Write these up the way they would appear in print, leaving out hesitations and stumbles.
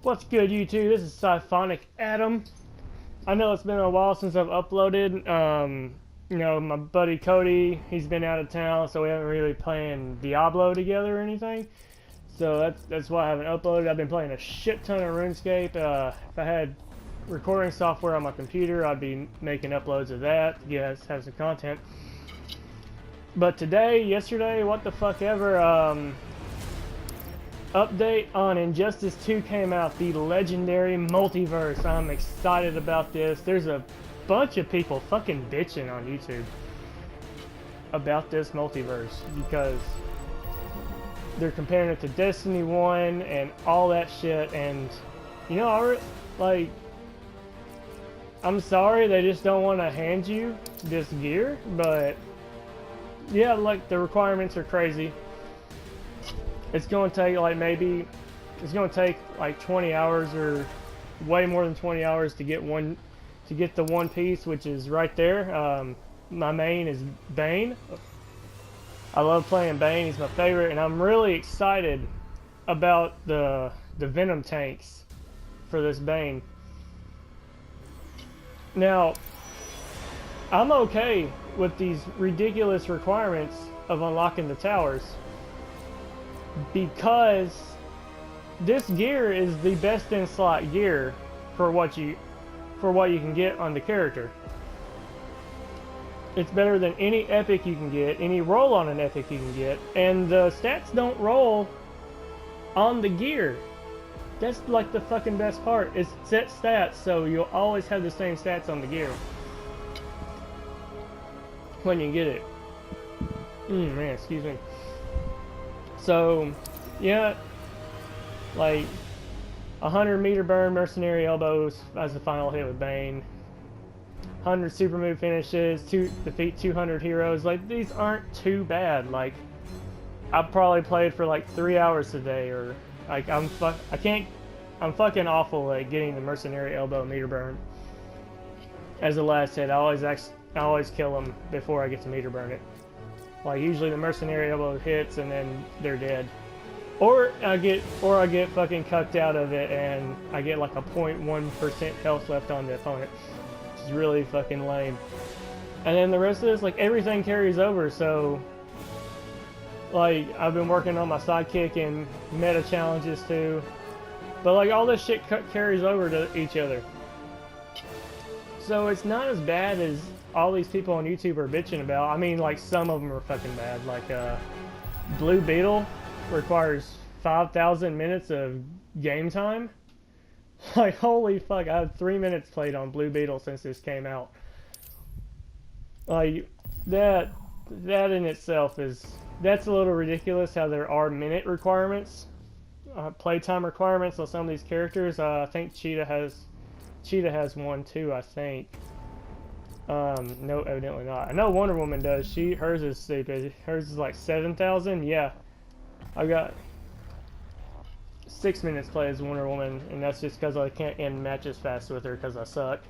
What's good, YouTube? This is Symphonic Adam. I know it's been a while since I've uploaded. My buddy Cody, he's been out of town, so we haven't really playing Diablo together or anything. So that's why I haven't uploaded. I've been playing a shit ton of RuneScape. If I had recording software on my computer, I'd be making uploads of that to have some content. But yesterday, what the fuck ever, update on Injustice 2 came out, the Legendary Multiverse. I'm excited about this. There's a bunch of people fucking bitching on YouTube about this multiverse because they're comparing it to Destiny 1 and all that shit, and you know, I'm sorry they just don't want to hand you this gear, but yeah, like the requirements are crazy. It's going to take like 20 hours or way more than 20 hours to get the one piece, which is right there. My main is Bane. I love playing Bane. He's my favorite, and I'm really excited about the Venom tanks for this Bane. Now, I'm okay with these ridiculous requirements of unlocking the towers, because this gear is the best in slot gear for what you can get on the character. It's better than any epic you can get, any roll on an epic you can get, and the stats don't roll on the gear. That's like the fucking best part. It's set stats, so you'll always have the same stats on the gear when you get it. Man, excuse me. So, yeah, like 100-meter burn, mercenary elbows as the final hit with Bane. 100 super move finishes, defeat 200 heroes. Like, these aren't too bad. Like, I've probably played for like 3 hours today, or like I'm fucking awful at getting the mercenary elbow meter burn as the last hit. I always kill them before I get to meter burn it. Like, usually the mercenary elbow hits and then they're dead. Or I get fucking cucked out of it and I get like a 0.1% health left on the opponent. Which is really fucking lame. And then the rest of this, like, everything carries over, so like, I've been working on my sidekick and meta challenges too. But like, all this shit carries over to each other. So it's not as bad as all these people on YouTube are bitching about. I mean, like, some of them are fucking bad. Like, Blue Beetle requires 5,000 minutes of game time. Like, holy fuck, I have 3 minutes played on Blue Beetle since this came out. Like, that in itself that's a little ridiculous, how there are minute requirements, playtime requirements on some of these characters. I think Cheetah has one too, I think. No, evidently not. I know Wonder Woman does. Hers is stupid. Hers is like 7,000. Yeah, I've got 6 minutes play as Wonder Woman, and that's just because I can't end matches fast with her because I suck.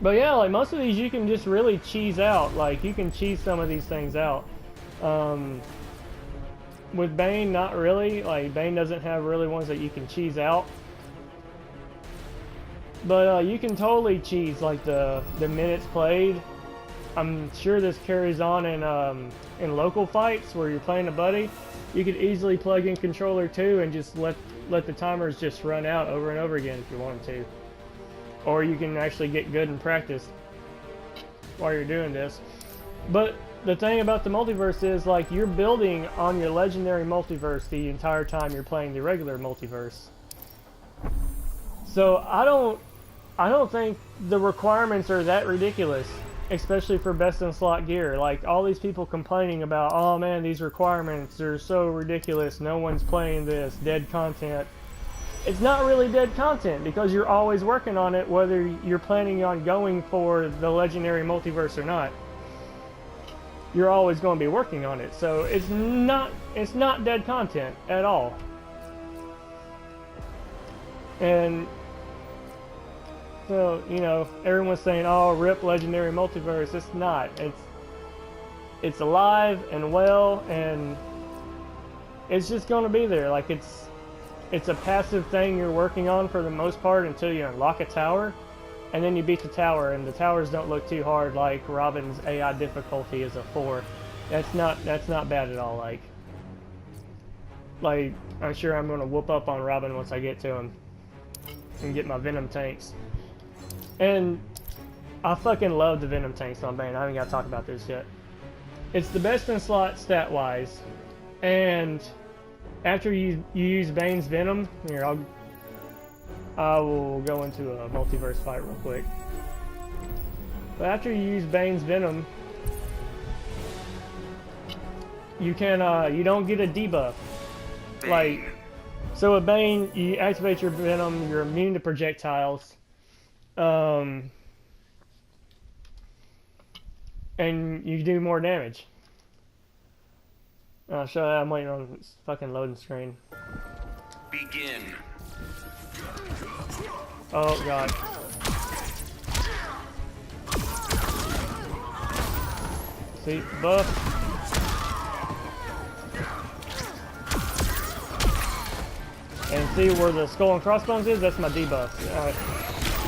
But yeah, like, most of these you can just really cheese out. Like, you can cheese some of these things out. With Bane, not really. Like, Bane doesn't have really ones that you can cheese out. But you can totally cheese like the minutes played. I'm sure this carries on in local fights where you're playing a buddy. You could easily plug in controller 2 and just let the timers just run out over and over again if you wanted to. Or you can actually get good in practice while you're doing this. But the thing about the multiverse is, like, you're building on your legendary multiverse the entire time you're playing the regular multiverse. So I don't think the requirements are that ridiculous, especially for best in slot gear. Like, all these people complaining about, oh man, these requirements are so ridiculous, no one's playing this, dead content. It's not really dead content, because you're always working on it, whether you're planning on going for the legendary multiverse or not. You're always going to be working on it, so it's not dead content at all. And so, you know, everyone's saying, oh, rip Legendary Multiverse. It's not. It's alive and well, and it's just going to be there. Like, it's a passive thing you're working on for the most part until you unlock a tower, and then you beat the tower, and the towers don't look too hard. Like Robin's AI difficulty is a 4. That's not bad at all. Like I'm sure I'm gonna whoop up on Robin once I get to him and get my Venom tanks. And I fucking love the Venom tanks on Bane. I haven't got to talk about this yet. It's the best in slot stat wise, and after you use Bane's Venom, here I will go into a multiverse fight real quick. But after you use Bane's Venom, you can you don't get a debuff. Like, so with Bane, you activate your Venom, you're immune to projectiles, and you do more damage. I'll show you. I'm waiting on this fucking loading screen. Begin. Oh god. See, buff. And see where the skull and crossbones is? That's my debuff.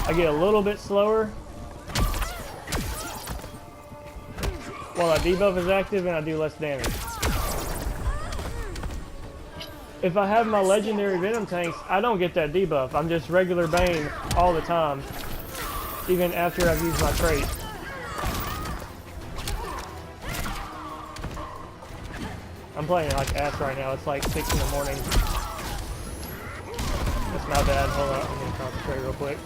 I get a little bit slower while that debuff is active, and I do less damage. If I have my legendary Venom tanks, I don't get that debuff. I'm just regular Bane all the time, even after I've used my trait. I'm playing like ass right now. It's like 6 in the morning. That's not bad. Hold on, I'm gonna concentrate real quick.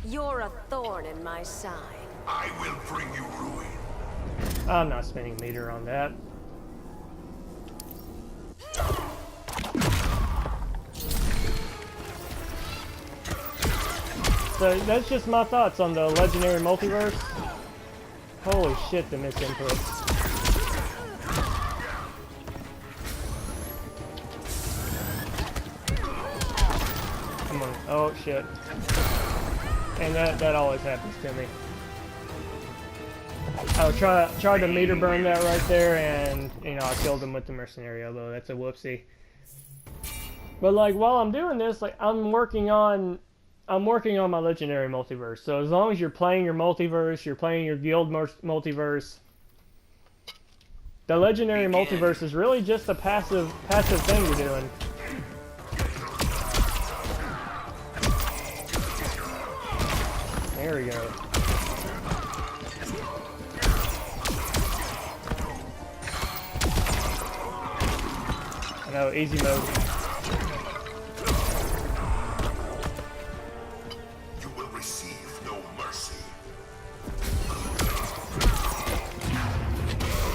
You're a thorn in my side. I will bring you ruin. I'm not spending meter on that. So that's just my thoughts on the Legendary Multiverse. Holy shit, the misinputs. Come on. Oh shit. And that always happens to me. I tried to meter burn that right there, and you know I killed him with the mercenary elbow. That's a whoopsie. But like while I'm doing this, like I'm working on my legendary multiverse. So as long as you're playing your multiverse, you're playing your guild multiverse. The legendary multiverse is really just a passive thing you're doing. There we go. I know, easy mode. You will receive no mercy.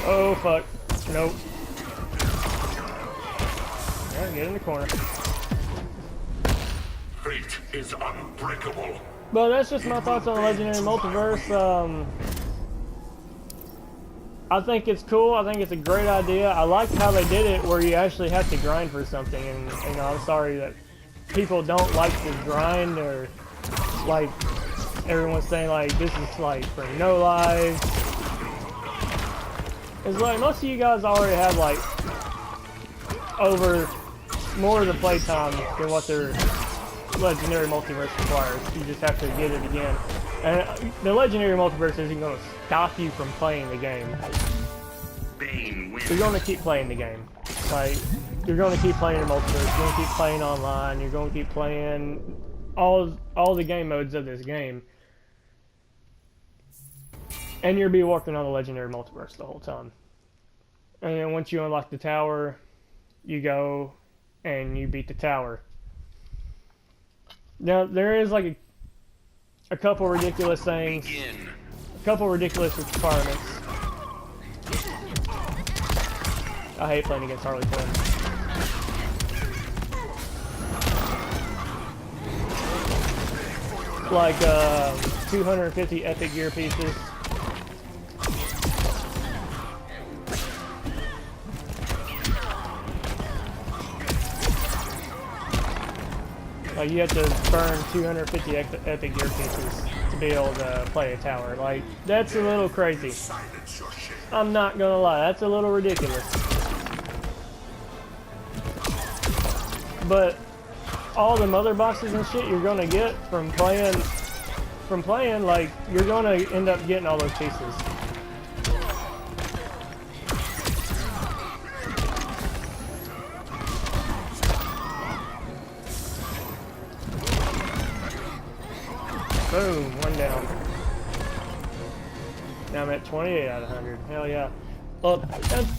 Oh fuck. Nope. Alright, get in the corner. Fate is unbreakable. But that's just my thoughts on the Legendary Multiverse. I think it's cool. I think it's a great idea. I like how they did it where you actually have to grind for something. And, you know, I'm sorry that people don't like to grind, or like everyone's saying like this is like for no lives. It's like most of you guys already have like over more of the playtime than what their Legendary Multiverse requires. You just have to get it again. And the Legendary Multiverse isn't going to stop you from playing the game. Bane wins. You're going to keep playing the game. Like, you're going to keep playing the multiverse. You're going to keep playing online. You're going to keep playing all the game modes of this game. And you'll be working on the Legendary Multiverse the whole time. And then once you unlock the tower, you go and you beat the tower. Now, there is like a couple ridiculous things. A couple ridiculous requirements. I hate playing against Harley Quinn. Like 250 epic gear pieces. Like you have to burn 250 epic gear pieces to be able to play a tower. Like, that's a little crazy. I'm not gonna lie, that's a little ridiculous. but all the mother boxes and shit you're gonna get from playing, like, you're gonna end up getting all those pieces. Boom, one down. Now I'm at 28 out of 100. Hell yeah. Well,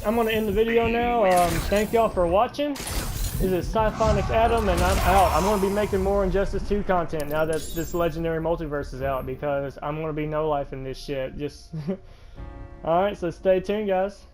I'm going to end the video now. Thank y'all for watching. This is Sciphonics Adam, and I'm out. I'm going to be making more Injustice 2 content now that this Legendary Multiverse is out, because I'm going to be no-lifing this shit. Just... Alright, so stay tuned, guys.